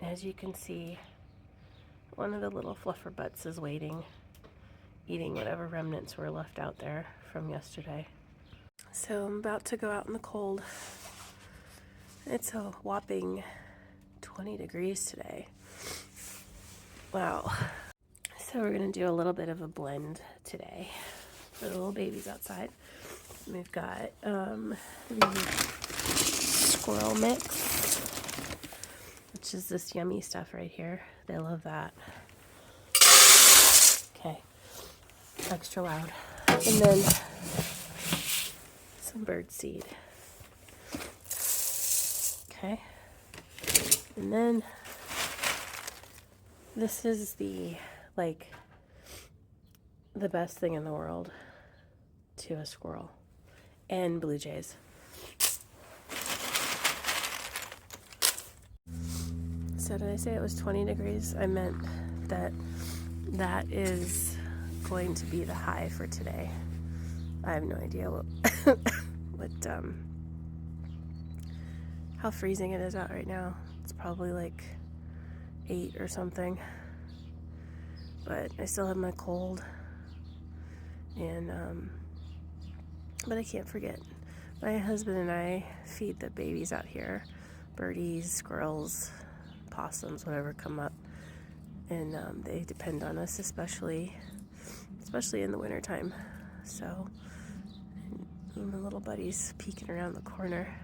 As you can see, one of the little fluffer butts is waiting, eating whatever remnants were left out there from yesterday. So I'm about to go out in the cold. It's a whopping 20 degrees today. Wow. So we're gonna do a little bit of a blend today for the little babies outside. We've got the squirrel mix, which is this yummy stuff right here. They love that. Okay, extra loud. And then some bird seed. Okay, and then this is the best thing in the world to a squirrel and blue jays. So did I say it was 20 degrees? I meant that is going to be the high for today. I have no idea how freezing it is out right now. It's probably like 8 or something. But I still have my cold. And but I can't forget. My husband and I feed the babies out here. Birdies, squirrels, possums, whatever come up. And they depend on us, especially in the wintertime. So, and my little buddy's peeking around the corner.